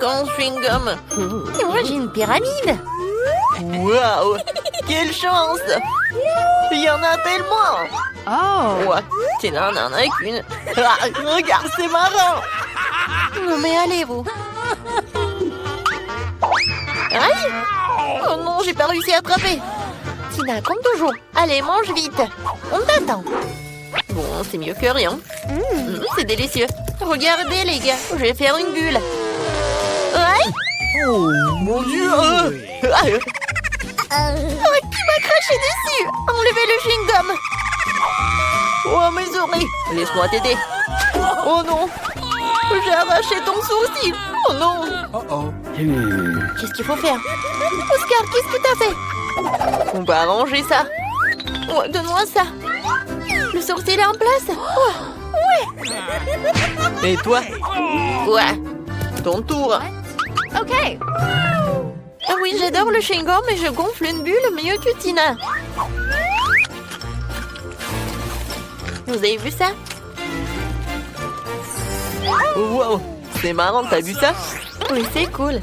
ton chewing-gum. Et moi, j'ai une pyramide. Waouh! Quelle chance! Il y en a tellement! Oh. Ouais, Tina n'en a qu'une. Ah, regarde, c'est marrant! Non, mais allez, vous. Aïe! Oh non, j'ai pas réussi à attraper. Tina, comme toujours. Allez, mange vite. On t'attend. Bon, c'est mieux que rien. C'est délicieux. Regardez, les gars, je vais faire une bulle. Aïe! Oh, mon Dieu! Qui m'a craché dessus? Enlevez le chewing-gum. Oh, mes oreilles! Laisse-moi t'aider. Oh non! J'ai arraché ton sourcil! Oh non! Qu'est-ce qu'il faut faire? Oscar, qu'est-ce que t'as fait? On va arranger ça. Ouais, donne-moi ça. Le sourcil est en place? Ouais. Et toi? Ouais. Ton tour. Ok. Ah oui, j'adore le chewing-gum et je gonfle une bulle mieux que Tina. Vous avez vu ça? Wow! C'est marrant, t'as vu ça? Oui, c'est cool.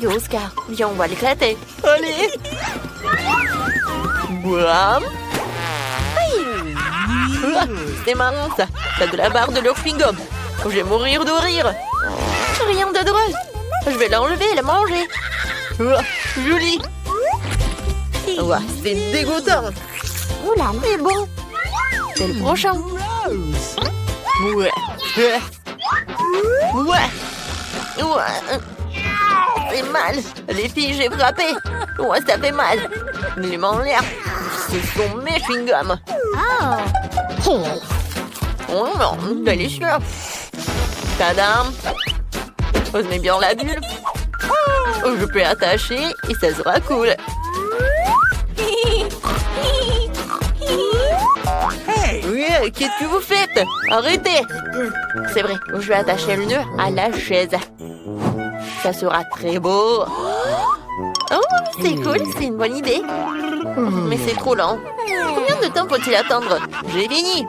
Yo, Oscar, viens, on va l'éclater. Allez! Bouam! Ah, c'est marrant ça! T'as de la barre de leur chewing-gum! Je vais mourir de rire! Rien de drôle. Je vais l'enlever et le manger. Ah, joli! Ouais, c'est dégoûtant! Oula, mais bon. C'est le prochain. Ouais! Ouais! Ouais! C'est mal! Les filles, j'ai frappé! Ouais, ça fait mal! Les mains en l'air! Ce sont mes chewing-gums! Oh non, délicieux! Tadam! Je mets bien la bulle! Je peux attacher et ça sera cool! Oui, qu'est-ce que vous faites? Arrêtez! C'est vrai, je vais attacher le nœud à la chaise. Ça sera très beau! Oh, c'est cool, c'est une bonne idée. Mais c'est trop lent! Combien de temps faut-il attendre? J'ai fini!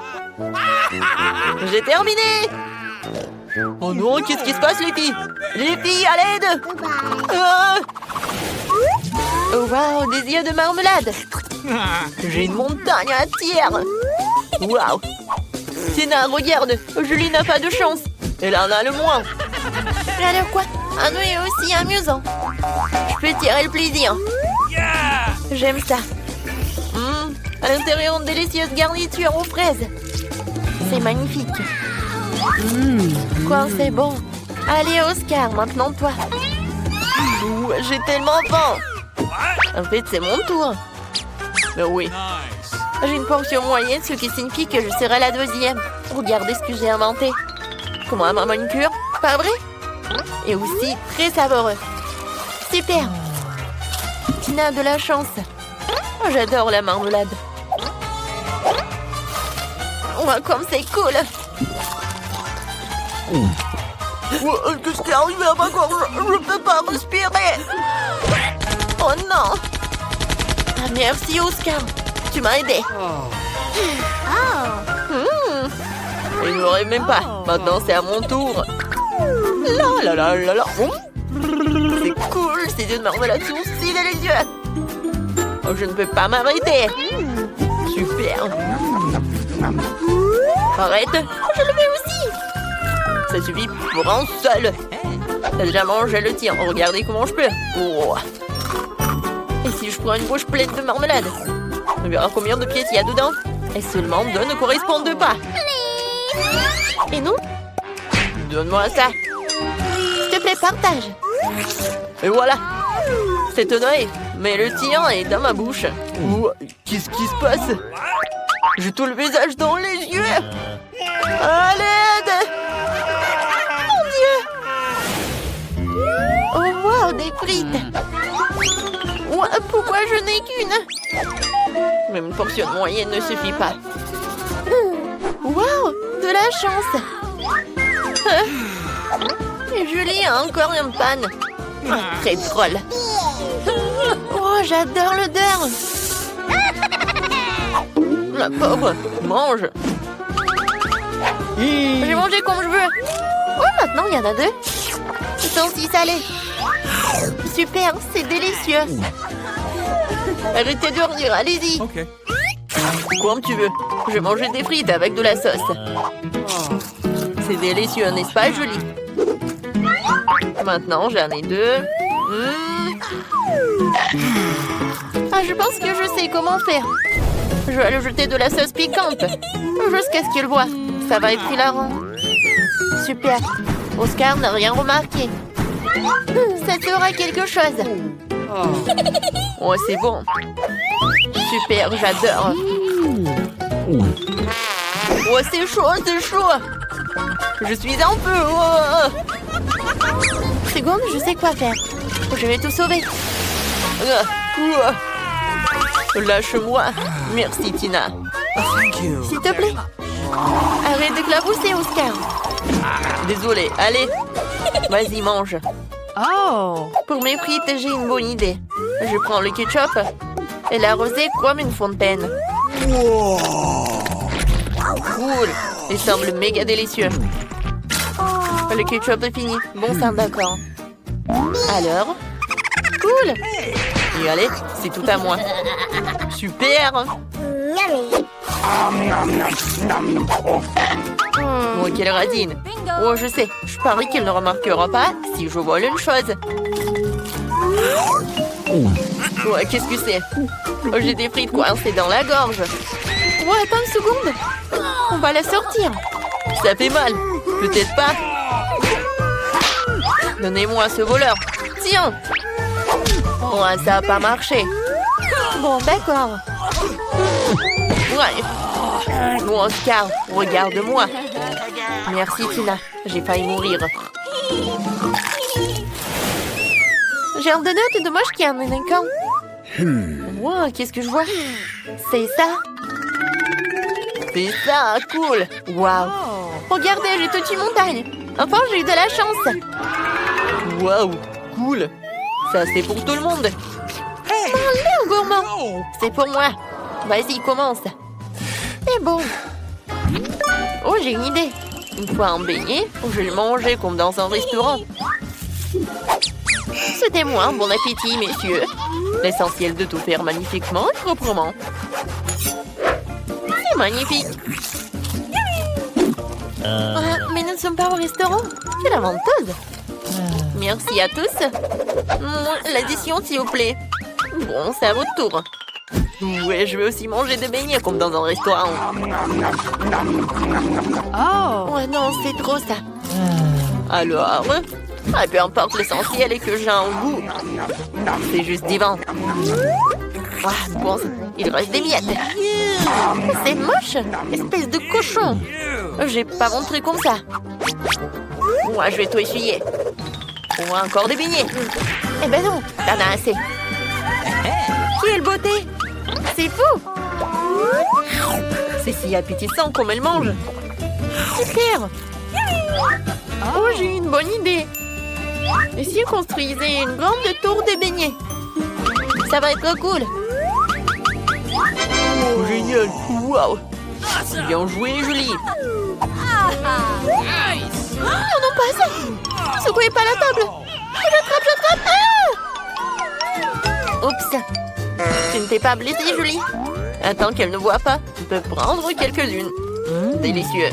J'ai terminé! Oh non, qu'est-ce qui se passe, les filles? Les filles, à l'aide! Ah! Oh wow, des yeux de marmelade. J'ai une montagne entière! Waouh! Tina, regarde! Julie n'a pas de chance! Elle en a le moins! Mais alors quoi? Un nœud est aussi amusant. Je peux tirer le plaisir! J'aime ça. À l'intérieur, une délicieuse garniture aux fraises! C'est magnifique. Quoi, c'est bon. Allez, Oscar, maintenant toi. Ouh, j'ai tellement faim! En fait, c'est mon tour! Mais oui! J'ai une portion moyenne, ce qui signifie que je serai la deuxième. Regardez ce que j'ai inventé. Comment ma manucure? Pas vrai? Et aussi très savoureux. Super. Tina a de la chance. J'adore la marmelade. Ouais, comme c'est cool. Qu'est-ce qui est arrivé à ma gorge? Je peux pas respirer! Oh non! Ah, merci, Oscar. Tu m'as aidé. Il n'aurait même pas. Maintenant, c'est à mon tour. La la la la la. C'est cool, ces yeux de marmelade sont si délicieux. Oh, je ne peux pas m'arrêter. Super. Arrête. Je le fais aussi. Ça suffit pour un seul. T'as déjà mangé le tien. Regardez comment je peux. Oh. Et si je prends une bouche pleine de marmelade? On verra combien de pièces il y a dedans. Et seulement deux ne correspondent pas. Et non? Donne-moi ça. S'il te plaît, partage. Et voilà. C'est honoré. Mais le tien est dans ma bouche. Oh, qu'est-ce qui se passe? J'ai tout le visage dans les yeux. À l'aide! Mon Dieu! Oh wow, des frites. Ouais, pourquoi je n'ai qu'une? Même une portion moyenne ne suffit pas. Wow, de la chance. Julie a encore une panne. Très drôle. Oh, j'adore l'odeur. La pauvre, mange. J'ai mangé comme je veux. Oh, maintenant il y en a deux. sont si salés. Super, c'est délicieux. Arrêtez de rire, allez-y. Comme tu veux. Je vais manger des frites avec de la sauce. C'est délicieux, n'est-ce pas, Julie? Maintenant, j'en ai deux. Ah, je pense que je sais comment faire. Je vais lui jeter de la sauce piquante. Jusqu'à ce qu'il voit. Ça va être hilarant. Super. Oscar n'a rien remarqué. Ça sera quelque chose. Oh, c'est bon. Super, j'adore. Oh, c'est chaud, c'est chaud. Je suis en feu. Oh. Seconde, je sais quoi faire. Je vais tout sauver. Lâche-moi. Merci, Tina. S'il te plaît. Arrête de clabousser, Oscar. Désolé, allez. Vas-y, mange. Oh. Pour mes frites, j'ai une bonne idée. Je prends le ketchup et l'arroser comme une fontaine. Cool. Il semble méga délicieux. Le ketchup est fini. Bon sang, d'accord. Alors? Cool. Et allez, c'est tout à moi. Super. Oh, quelle radine. Oh, je sais. Je parie qu'il ne remarquera pas si je vole une chose. Ouais, qu'est-ce que c'est? Oh, j'ai des frites coincées dans la gorge. Ouais, attends une seconde. On va la sortir. Ça fait mal. Peut-être pas. Donnez-moi ce voleur. Tiens. Ouais, ça n'a pas marché. Bon, d'accord. Ouais. Bon, Oscar, regarde-moi. Merci, Tina. J'ai failli mourir. J'ai un donut de moche qui est un délinquant. Wow, qu'est-ce que je vois? C'est ça. C'est ça, cool. Waouh. Regardez, j'ai toute une montagne. Enfin, j'ai eu de la chance. Waouh, cool. Ça, c'est pour tout le monde. Léo gourmand. C'est pour moi. Vas-y, commence. C'est bon. Oh, j'ai une idée. Une fois un beignet, je vais le manger comme dans un restaurant. Souhaitez-moi un bon appétit, messieurs. L'essentiel de tout faire magnifiquement et proprement. C'est magnifique. Ah, mais nous ne sommes pas au restaurant. C'est la venteuse. Merci à tous. L'addition, s'il vous plaît. Bon, c'est à votre tour. Ouais, je vais aussi manger des beignets comme dans un restaurant. Oh non, c'est trop ça. Alors, peu importe, l'essentiel est que j'ai un goût. C'est juste divin. Bon, il reste des miettes. C'est moche. Espèce de cochon. J'ai pas montré comme ça. Moi, je vais tout essuyer. Encore des beignets. Eh ben non, t'en as assez. Quelle beauté. C'est fou. C'est si appétissant comme elle mange. Super. Oh, j'ai une bonne idée. Et si on construisait une grande tour de beignets? Ça va être cool. Oh, génial. Waouh. Bien joué, Julie. Oh non, pas ça. Secouez pas la table. J'attrape. Oups. Tu ne t'es pas blessée, Julie? Attends qu'elle ne voit pas. Tu peux prendre quelques-unes. Délicieux.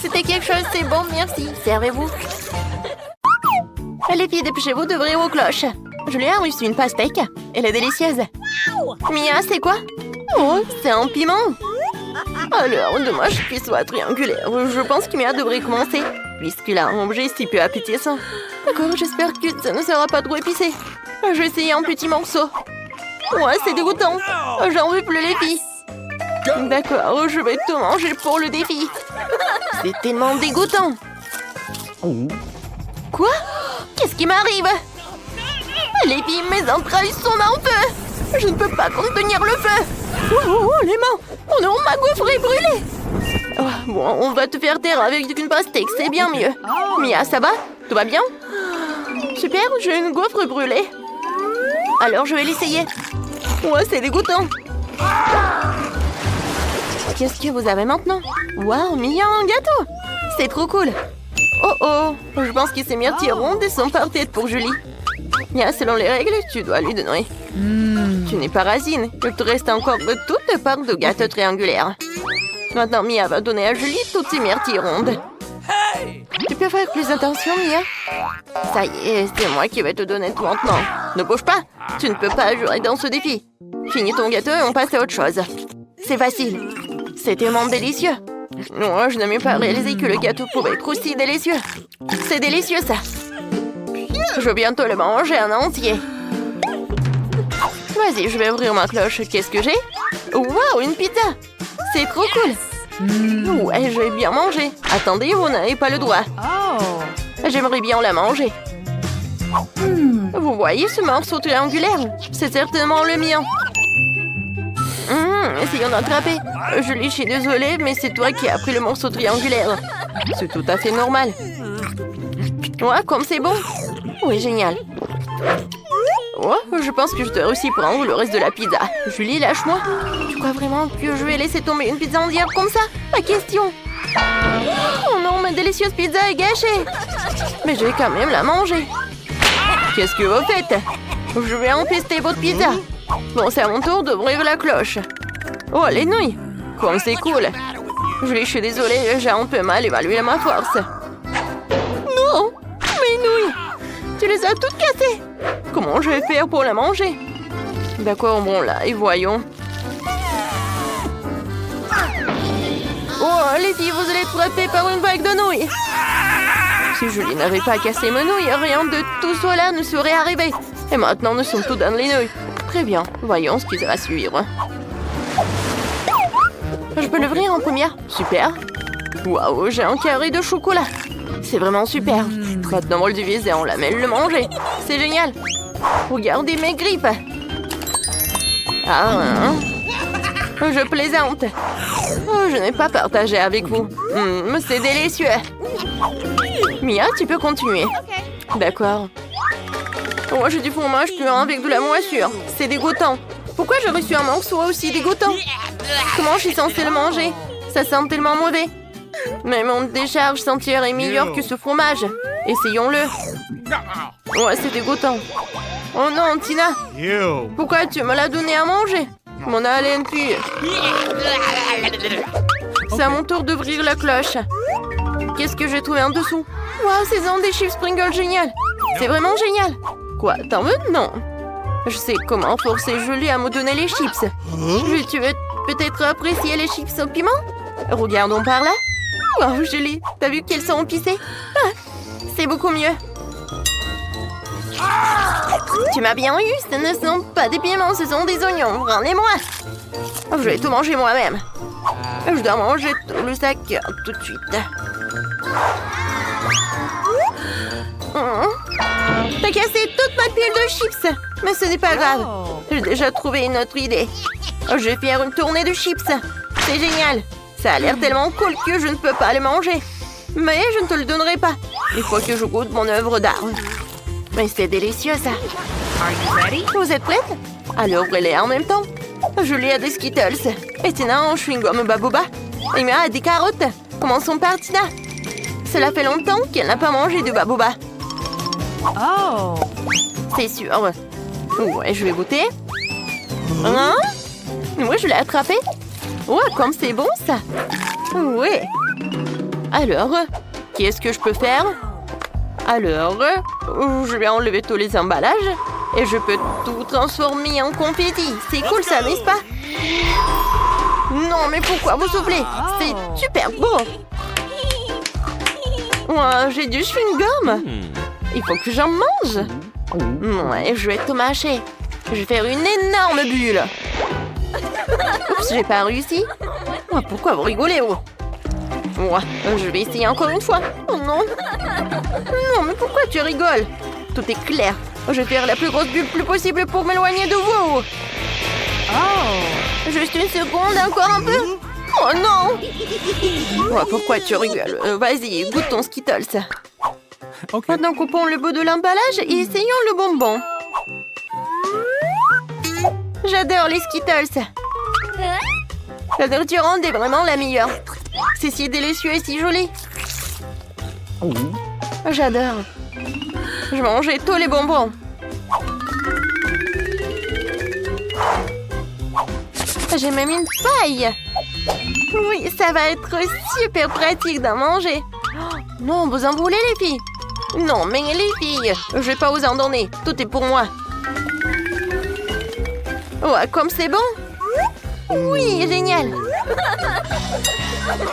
C'était quelque chose, c'est bon, merci. Servez-vous. Les filles, dépêchez-vous d'ouvrir vos cloches. Julien a reçu une pastèque. Elle est délicieuse. Mia, c'est quoi? Oh, c'est un piment. Alors, dommage qu'il soit triangulaire. Je pense que Mia devrait commencer, puisqu'il a un objet si peu appétissant. D'accord, j'espère que ça ne sera pas trop épicé. Je vais essayer un petit morceau. Ouais, c'est dégoûtant. J'en veux plus, les filles. D'accord, je vais tout manger pour le défi. C'est tellement dégoûtant. Quoi? Qu'est-ce qui m'arrive? Les filles, mes entrailles sont en feu. Je ne peux pas contenir le feu. Oh, les mains. Oh non, ma gaufre est brûlée. Oh, bon, on va te faire taire avec une pastèque, c'est bien mieux. Mia, ça va? Tout va bien? Super, j'ai une gaufre brûlée. Alors, je vais l'essayer. Ouais, c'est dégoûtant. Qu'est-ce que vous avez maintenant? Waouh, Mia, un gâteau. C'est trop cool. Oh oh, je pense que ces myrtilles rondes sont parfaites pour Julie. Bien, selon les règles, tu dois lui donner. Tu n'es pas Racine. Il te reste encore de toutes les parts de gâteau triangulaire. Maintenant, Mia va donner à Julie toutes ces myrtilles rondes. Tu peux faire plus attention, Mia? Ça y est, c'est moi qui vais te donner tout maintenant. Ne bouge pas. Tu ne peux pas jouer dans ce défi. Finis ton gâteau et on passe à autre chose. C'est facile. C'est tellement délicieux. Non, je n'ai pas réalisé que le gâteau pouvait être aussi délicieux. C'est délicieux, ça. Je vais bientôt le manger en entier. Vas-y, je vais ouvrir ma cloche. Qu'est-ce que j'ai? Wow, une pizza! C'est trop cool. Ouais, je vais bien manger. Attendez, vous n'avez pas le droit. J'aimerais bien la manger. Vous voyez ce morceau triangulaire? C'est certainement le mien. Essayons d'attraper. Je suis désolée, mais c'est toi qui as pris le morceau triangulaire. C'est tout à fait normal. Ouais, comme c'est bon. Oui, génial. Oh, je pense que je dois aussi prendre le reste de la pizza. Julie, lâche-moi. Tu crois vraiment que je vais laisser tomber une pizza entière comme ça? Pas question. Oh non, ma délicieuse pizza est gâchée. Mais je vais quand même la manger. Qu'est-ce que vous faites? Je vais empester votre pizza. Bon, c'est à mon tour d'ouvrir la cloche. Oh, les nouilles. Comme c'est cool. Je suis désolée, j'ai un peu mal évalué ma force. Non, mes nouilles. Tu les as toutes cassées. Comment je vais faire pour la manger? D'accord, bon là, et voyons. Oh, les filles, vous allez être frappées par une vague de nouilles. Si Julie n'avait pas cassé mes nouilles, rien de tout cela ne serait arrivé. Et maintenant, nous sommes tous dans les nouilles. Très bien, voyons ce qui va suivre. Je peux l'ouvrir en première? Super. Waouh, j'ai un carré de chocolat. C'est vraiment super. Maintenant, on le divise et on la met le manger. C'est génial. Regardez mes griffes. Ah, je plaisante. Oh, je n'ai pas partagé avec vous. C'est délicieux. Mia, tu peux continuer. D'accord. Oh, j'ai du fromage puant avec de la moisissure. C'est dégoûtant. Pourquoi j'ai reçu un morceau aussi dégoûtant? Comment je suis censée le manger? Ça sent tellement mauvais. Mais mon décharge sentière est meilleure que ce fromage. Essayons-le. Ouais, c'est dégoûtant. Oh non, Tina. Pourquoi tu me l'as donné à manger? Mon haleine pue. C'est à mon tour d'ouvrir la cloche. Qu'est-ce que j'ai trouvé en dessous? Waouh, ce sont des chips Pringles génial. C'est vraiment génial. Quoi, t'en veux? Non. Je sais comment forcer Julie à me donner les chips. Tu veux peut-être apprécier les chips au piment? Regardons par là. Wow, Julie, t'as vu qu'elles sont épicées? C'est beaucoup mieux. Tu m'as bien eu, ce ne sont pas des piments, ce sont des oignons. Rendez-moi. Je vais tout manger moi-même. Je dois manger tout le sac tout de suite. T'as cassé toute ma pile de chips. Mais ce n'est pas grave. J'ai déjà trouvé une autre idée. Je vais faire une tournée de chips. C'est génial. Ça a l'air tellement cool que je ne peux pas le manger. Mais je ne te le donnerai pas. Il faut que je goûte mon œuvre d'art. Mais c'est délicieux, ça. Vous êtes prête? Alors ouvrez-les en même temps. Julie a des Skittles. Et Tina en chewing-gum Babooba. Et Mia a des carottes. Commençons par Tina. Cela fait longtemps qu'elle n'a pas mangé de Babooba. Oh! C'est sûr. Ouais, je vais goûter. Hein? Oui, je l'ai attrapé. Ouais, comme c'est bon, ça. Ouais. Alors, qu'est-ce que je peux faire? Alors, je vais enlever tous les emballages et je peux tout transformer en confetti. C'est cool, ça, n'est-ce pas? Non, mais pourquoi vous soufflez? C'est super beau. Ouais, j'ai du chewing-gum. Il faut que j'en mange. Ouais, je vais tout mâcher. Je vais faire une énorme bulle. Oups, j'ai pas réussi. Oh, pourquoi vous rigolez, oh? Ouais, je vais essayer encore une fois. Oh non. Non, mais pourquoi tu rigoles? Tout est clair. Je vais faire la plus grosse bulle plus possible pour m'éloigner de vous. Oh. Juste une seconde, encore un peu. Oh non. Ouais, pourquoi tu rigoles? Vas-y, goûte ton Skittles. Okay. Maintenant, coupons le bout de l'emballage et essayons le bonbon. J'adore les Skittles. La nourriture ronde est vraiment la meilleure. C'est si délicieux et si joli. J'adore. Je mangeais tous les bonbons. J'ai même une paille. Oui, ça va être super pratique d'en manger. Oh, non, vous en voulez les filles? Non, mais les filles, je vais pas vous en donner. Tout est pour moi. Oh, comme c'est bon? Oui, génial.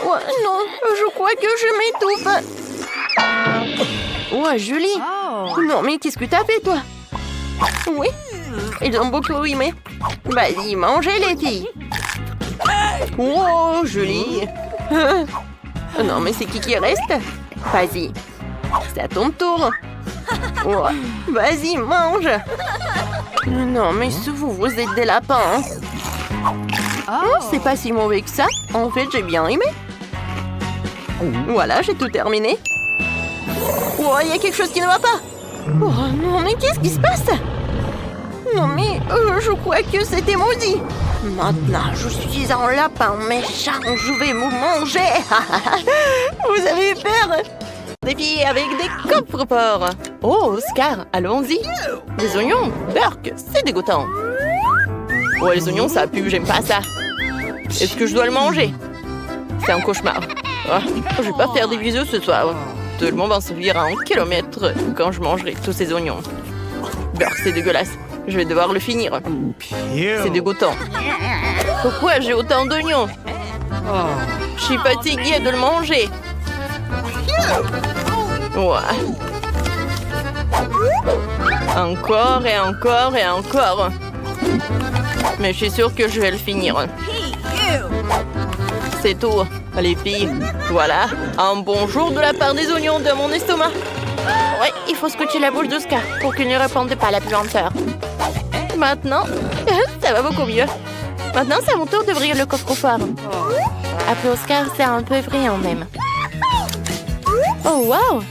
Oh, non, je crois que je m'étouffe. Oh, Julie. Non, mais qu'est-ce que t'as fait, toi? Oui, ils ont beaucoup aimé. Vas-y, mangez les filles. Oh, Julie. Non, mais c'est qui reste? Vas-y, c'est à ton tour. Oh, vas-y, mange. Non, mais vous êtes des lapins. Oh, c'est pas si mauvais que ça. En fait, j'ai bien aimé. Voilà, j'ai tout terminé. Oh, il y a quelque chose qui ne va pas. Oh non, mais qu'est-ce qui se passe? Non, mais je crois que c'était maudit. Maintenant, je suis un lapin méchant. Je vais vous manger. Vous avez peur? Des filles avec des coffres-forts. Oh, Oscar, allons-y. Des oignons, Burk, c'est dégoûtant. Oh, les oignons, ça pue, j'aime pas ça. Est-ce que je dois le manger? C'est un cauchemar. Oh, je vais pas faire des bisous ce soir. Tout le monde va se vivre à 1 kilomètre quand je mangerai tous ces oignons. Burk, c'est dégueulasse. Je vais devoir le finir. C'est dégoûtant. Pourquoi j'ai autant d'oignons? Je suis fatiguée de le manger. Ouais. Encore et encore et encore. Mais je suis sûre que je vais le finir. C'est tout, les filles. Voilà, un bonjour de la part des oignons de mon estomac. Ouais, il faut scotcher la bouche d'Oscar pour qu'il ne réponde pas à la puanteur. Maintenant, ça va beaucoup mieux. Maintenant, c'est à mon tour d'ouvrir le coffre-fort. Après Oscar, c'est un peu brillant même. Oh, wow!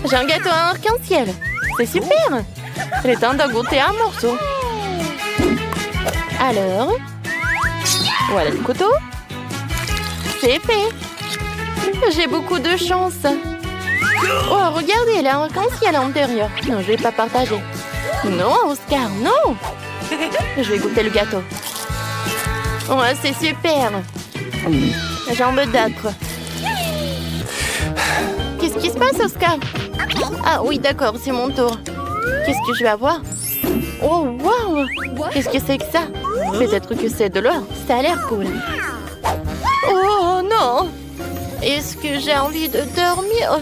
J'ai un gâteau à arc-en-ciel. C'est super! Il est temps d'en goûter un morceau. Alors, voilà le couteau. C'est fait. J'ai beaucoup de chance. Oh, regardez, il y a un arc-en-ciel à l'intérieur. Non, je vais pas partager. Non, Oscar, non! Je vais goûter le gâteau. Oh, c'est super. Jambe d'âtre. Qu'est-ce qui se passe, Oscar? Ah oui, d'accord, c'est mon tour. Qu'est-ce que je vais avoir? Oh, wow! Qu'est-ce que c'est que ça? Peut-être que c'est de l'or. Ça a l'air cool. Oh non! Est-ce que j'ai envie de dormir?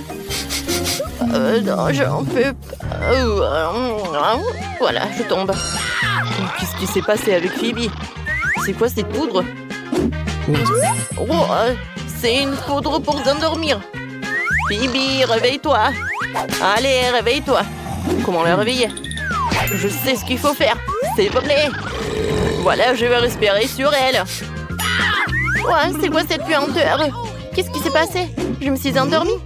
Non, j'en peux pas. Voilà, je tombe. Qu'est-ce qui s'est passé avec Phoebe? C'est quoi cette poudre? Oh, c'est une poudre pour s'endormir. Phoebe, réveille-toi. Allez, réveille-toi. Comment la réveiller? Je sais ce qu'il faut faire. S'il vous plaît. Voilà, je vais respirer sur elle. Ouais, c'est quoi cette puanteur? Qu'est-ce qui s'est passé? Je me suis endormie.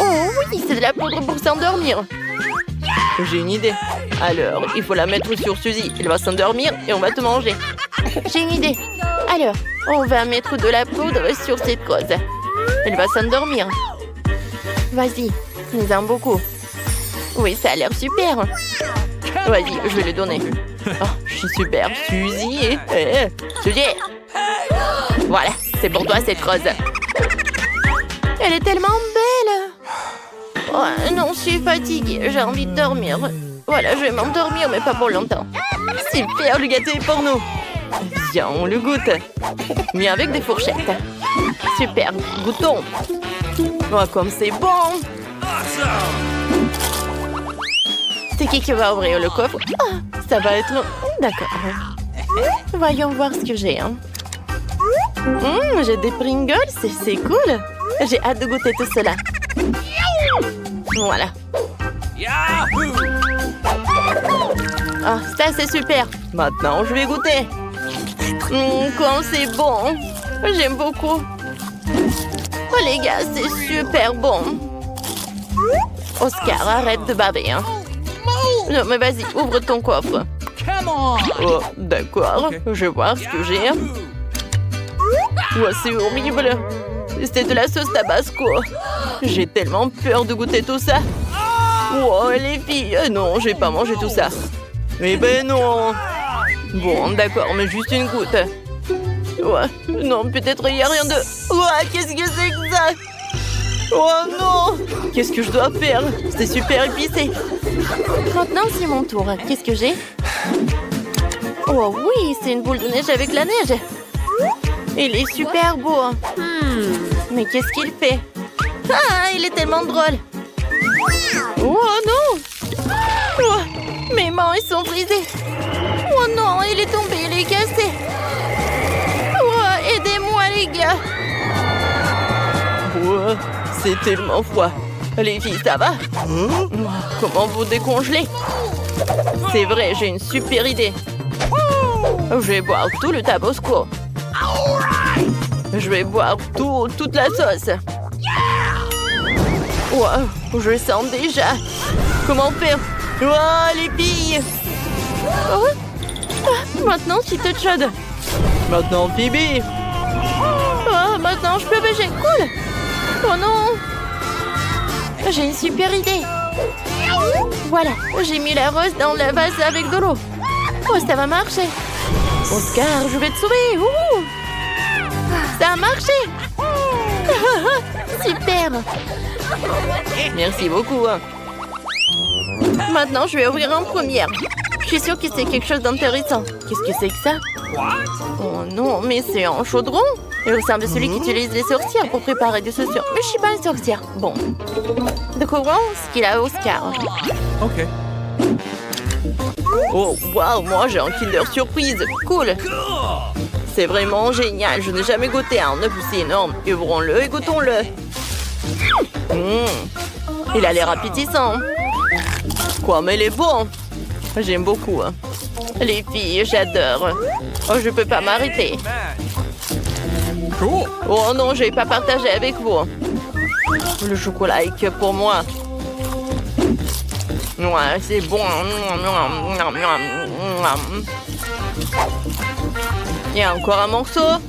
Oh oui, c'est de la poudre pour s'endormir. J'ai une idée. Alors, il faut la mettre sur Suzy. Elle va s'endormir et on va te manger. J'ai une idée. Alors, on va mettre de la poudre sur cette cause. Elle va s'endormir. Vas-y, nous en beaucoup. Oui, ça a l'air super. Vas-y, je vais le donner. Oh, je suis super. Suzy. Suzy. Voilà, c'est pour toi cette rose. Elle est tellement belle. Oh, non, je suis fatiguée. J'ai envie de dormir. Voilà, je vais m'endormir, mais pas pour longtemps. Super, le gâteau est pour nous. Viens, on le goûte. Mais avec des fourchettes. Super, goûtons. Oh, comme c'est bon. C'est qui va ouvrir le coffre? Ah, ça va être... D'accord. Voyons voir ce que j'ai. Hein. J'ai des Pringles, c'est cool. J'ai hâte de goûter tout cela. Voilà. Ah, ça c'est super. Maintenant, je vais goûter. Quand c'est bon. J'aime beaucoup. Oh les gars, c'est super bon. Oscar, arrête de baver. Hein. Non, mais vas-y, ouvre ton coffre. Oh, d'accord. Je vais voir ce que j'ai. Oh, c'est horrible. C'est de la sauce tabasco. J'ai tellement peur de goûter tout ça. Oh, les filles, non, j'ai pas mangé tout ça. Eh ben non. Bon, d'accord, mais juste une goutte. Ouais, non, peut-être il n'y a rien de... Ouais, qu'est-ce que c'est que ça? Oh non! Qu'est-ce que je dois faire? C'est super épicé. Maintenant, c'est mon tour. Qu'est-ce que j'ai? Oh oui, c'est une boule de neige avec la neige. Il est super beau. Mais qu'est-ce qu'il fait? Ah, il est tellement drôle. Oh non! Oh, mes mains, elles sont brisées. Oh non, il est tombé, il est cassé. Oh, aidez-moi, les gars. Ouais, c'est tellement froid. Les filles, ça va? Comment vous décongeler? C'est vrai, j'ai une super idée. Je vais boire tout le tabasco. Je vais boire toute la sauce. Wow, je sens déjà. Comment faire? Oh, les filles! Oh. Ah, maintenant, je suis toute chaude. Maintenant, Phoebe! Oh, maintenant, je peux bouger. Cool! Oh non! J'ai une super idée. Voilà, j'ai mis la rose dans la vase avec de l'eau. Oh, ça va marcher. Oscar, je vais te sauver. Ouh. Ça a marché. Super. Merci beaucoup. Maintenant, je vais ouvrir en première. Je suis sûre que c'est quelque chose d'intéressant. Qu'est-ce que c'est que ça? Oh non, mais c'est un chaudron. Il ressemble à celui qu'utilisent les sorcières pour préparer des saucissons. Mais je suis pas une sorcière. Bon. Découvrons ce qu'il a Oscar. Ok. Oh, waouh, moi j'ai un Kinder Surprise. Cool. C'est vraiment génial. Je n'ai jamais goûté un œuf aussi énorme. Ouvrons-le et goûtons-le. Il a l'air appétissant. Quoi, mais il est bon. J'aime beaucoup. Les filles, j'adore. Oh, je peux pas m'arrêter. Cool. Oh non, je vais pas partager avec vous. Le chocolat est que pour moi. Ouais, c'est bon. Il y a encore un morceau.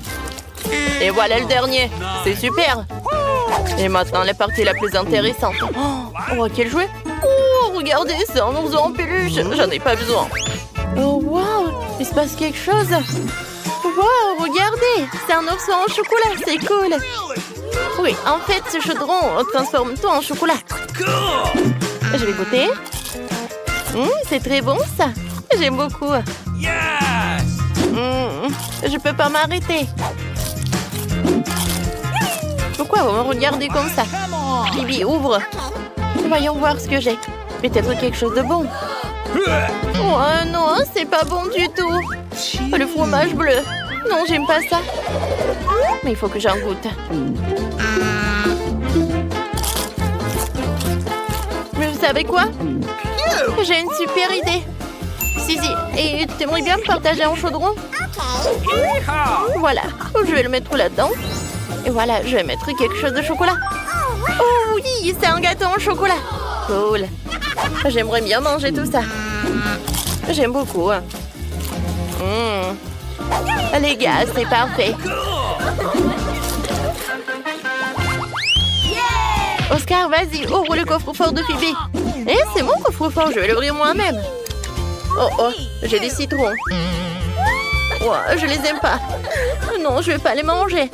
Et voilà le dernier. C'est super. Et maintenant, la partie la plus intéressante. Oh, quel jouet. Oh, regardez, c'est un ourson en peluche. J'en ai pas besoin. Oh, wow. Il se passe quelque chose. Wow, regardez. C'est un ourson en chocolat. C'est cool. Oui, en fait, ce chaudron transforme tout en chocolat. Je vais goûter. C'est très bon, ça. J'aime beaucoup. Je peux pas m'arrêter. Pourquoi vous me regardez comme ça? Bibi, ouvre. Voyons voir ce que j'ai. Peut-être quelque chose de bon. Oh non, c'est pas bon du tout. Le fromage bleu. Non, j'aime pas ça. Mais il faut que j'en goûte. Mais vous savez quoi? J'ai une super idée. Zizi, et t'aimerais bien me partager un chaudron? Voilà, je vais le mettre là-dedans. Et voilà, je vais mettre quelque chose de chocolat. Oh oui, c'est un gâteau en chocolat. Cool. J'aimerais bien manger tout ça. J'aime beaucoup. Les gars, c'est parfait. Oscar, vas-y, ouvre le coffre-fort de Phoebe. Eh, c'est mon coffre-fort, je vais l'ouvrir moi-même. Oh, j'ai des citrons. Oh, je les aime pas. Non, je vais pas les manger.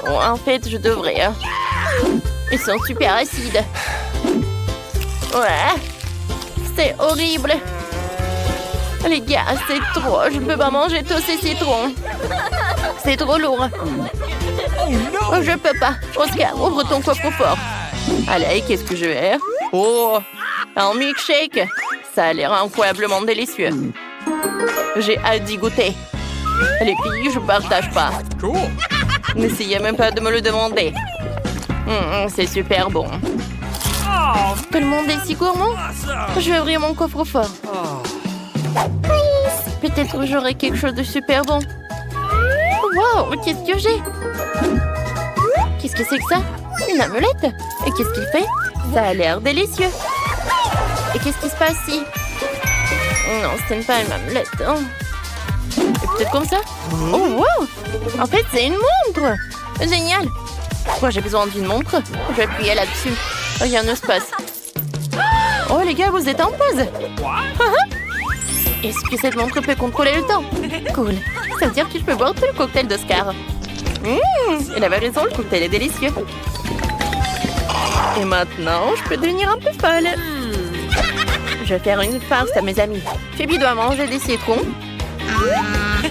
Oh, en fait, je devrais. Ils sont super acides. Ouais, c'est horrible. Les gars, c'est trop. Je ne peux pas manger tous ces citrons. C'est trop lourd. Oh, je peux pas. Oscar, ouvre ton coffre-fort. Allez, qu'est-ce que je vais? Oh, un milkshake. Ça a l'air incroyablement délicieux. J'ai hâte d'y goûter. Les filles, je partage pas. Cool. N'essayez même pas de me le demander. C'est super bon. Tout le monde est si gourmand. Je vais ouvrir mon coffre-fort. Peut-être j'aurai quelque chose de super bon. Wow, qu'est-ce que j'ai? Qu'est-ce que c'est que ça? Une amulette? Et qu'est-ce qu'il fait? Ça a l'air délicieux. Et qu'est-ce qui se passe ici? Non, ce n'est pas une amulette. Oh. Et peut-être comme ça? Oh, wow! En fait, c'est une montre! Génial! Moi, j'ai besoin d'une montre. Je vais appuyer là-dessus. Rien ne se passe. Oh, les gars, vous êtes en pause. Est-ce que cette montre peut contrôler le temps? Cool. Ça veut dire que je peux boire tout le cocktail d'Oscar. Elle avait raison, le cocktail est délicieux. Et maintenant, je peux devenir un peu folle. Je vais faire une farce à mes amis. Phoebe doit manger des citrons.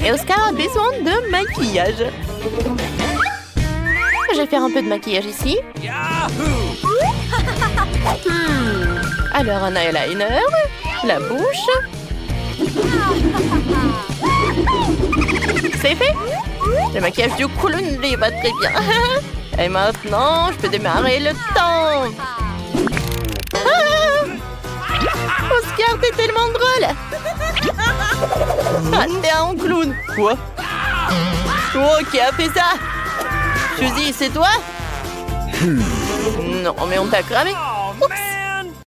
Et Oscar a besoin de maquillage. Je vais faire un peu de maquillage ici. Alors un eyeliner, la bouche. C'est fait. Le maquillage du clown lui va très bien. Et maintenant, je peux démarrer le temps. Oscar, t'es tellement drôle. Ah, t'es un clown. Quoi? Oh, qui a fait ça? Suzy, c'est toi? Non, mais on t'a cramé.